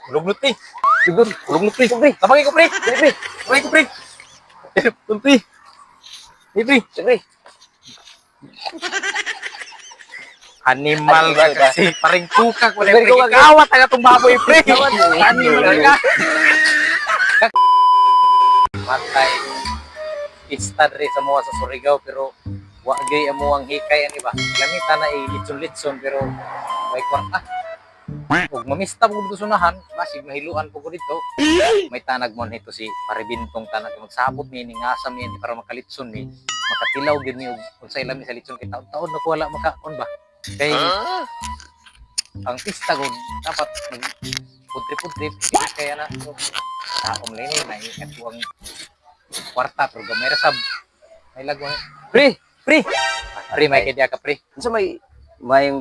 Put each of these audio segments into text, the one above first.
Lugnut pre. Lugnut pre. Tabangin ko pre. Pre. Tabangin ko pre. Pre. Pre. Pre. Animal ka kasi. Paring tukak. Kawat ang itong baboy pre. Animal ka. Matay. Pista rin sa mga sa Surigao pero wagay amo ang hikay ani ba. Lamita na litson-litson pero may kwarta. Ug mamista mo dito sunahan, basig mahiluan po ko dito. May tanag mo nito si Paribintong tanag magsabot ni ningasam ni para makalitson ni. Makatilaw gid ni ug sa ilami sa litson kay taon-taon na wala makaon ba. Kay ang pista gud dapat putri-putri kaya na taom lini na atuang kwarta pero gamay ra sab. May lagwa. Pre. May kaya ka pre. Unsa may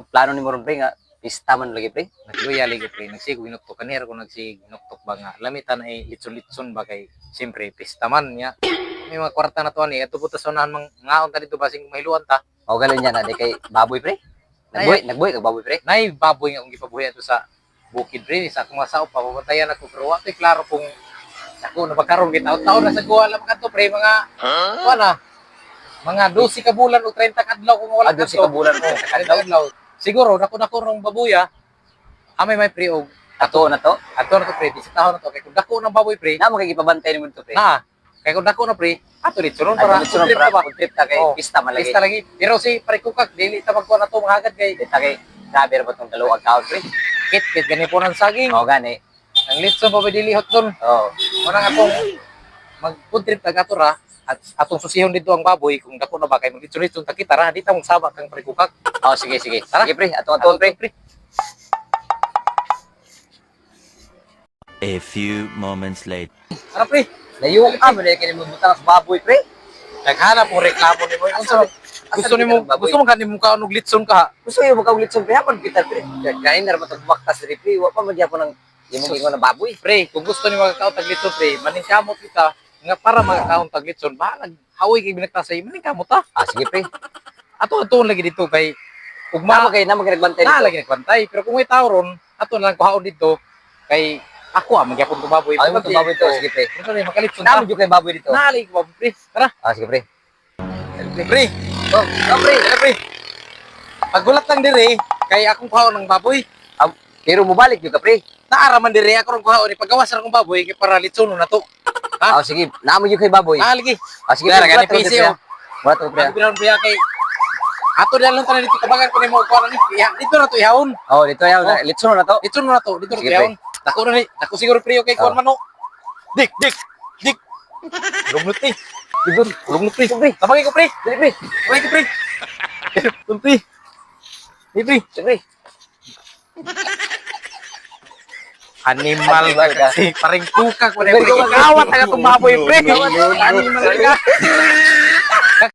plano ni mo ron pre nga pista man lagi pre? Nagluya lagi pre, nagsigo ginuktok kanir ko nagsiginuktok ba nga lamitan ay litson-litson ba kay siyempre pista man niya. May mga kwarta na to ani ato puta sonahan mang ngaon ta dito basing mahiluan ta. O galon niya na di kay baboy pre. Nagbuy kag baboy pre. Nay baboy nga akong gipabuhay ato sa bukid pre sa akong masaw papabantayan ako pero wa tay klaro kung ako na magkaroon gitaw-taw na sa guwa lang kadto pre mga wala mga 12 ka bulan o 30 kadlaw kung wala 12 ka bulan ko. 30 kadlaw. Siguro dako rong babuya. Amay may pre og Ato na to. ato na to pre, sa taon na to kay kung dako ng baboy pre. Na mo kay gipabantay ni mo to pre. Na, kay kung dako na pre, ato dito ron Para para sunod trip para ba. trip ta kay Oh, pista man lagi. Pista lagi. Pero si pare kukak dili ta magkuha na to mga agad kay Kita kay grabe ra ba tong dalawang account pre. kit gani po ng saging. O gani. Ang litson pa ba dili hot doon. Oh. Muna nga akong mag-food trip tag ato ra at atong susihon dito ang baboy kung dako na ba kay mag-litson-litson ta kita ra di ta mong sabak kang pare kukak. Oh sige. Tara. Sige pre, ato pre. A few moments later. Tara pre. Layo ka man kay mo butang sa baboy pre. Naghanap mo reklamo nimo. Unsa gusto nimo kanimo ka og litson ka. Gusto yo makaulit sa pre hapon kita pre. Kain na ba tong baktas diri pre, wa pa man gyapon ng imong ingon na baboy. Pre, kung gusto ni magkakaon tag litson pre, maningkamot kita nga para magkakaon tag litson, balag hawi kay binagtasay maningkamot ta. Ah sige pre. Ato lagi dito kay Ugma na mo kay nagbantay na dito. lagi nagbantay, pero kung may tao ron, ato na lang kuhaon dito kay ako magyapon ko baboy. Ay mo to baboy to, sige pre. Pero na makalitson ta. Namo jud kay baboy dito. Nali ko baboy pre. Tara, Ah sige pre. pre. Oh, pre. Pre. Paggulat lang dire kay akong kuhaon ng baboy. Pero mo balik jud ka pre. Naaraman dire ako rong kuhaon ni paggawas ra akong baboy kay para litson na to. Ha? Ah sige, namo jud kay baboy. Lagi. Ah sige, Gara, gani pre. PC, oh. Wala to pre. Ang pinang priya kay ato na lang tanan dito kabagan ko nimo kuha ni. Dito na to ihawon. Oh, dito yaw, Oh. litson na to. Dito na to, dito na to Sige, ihawon. Dako na ni, dako siguro priyo kay kuan Oh. man no. Dik. Lugnut ni. Lugnut pre. Tabangin ko pre. Dili pre. Tabangin ko pre. Tunti. Ni pre. Sige. Animal Animal ka kasi paring tukak Paring tukak. kawat ang itong baboy pre. Animal ka.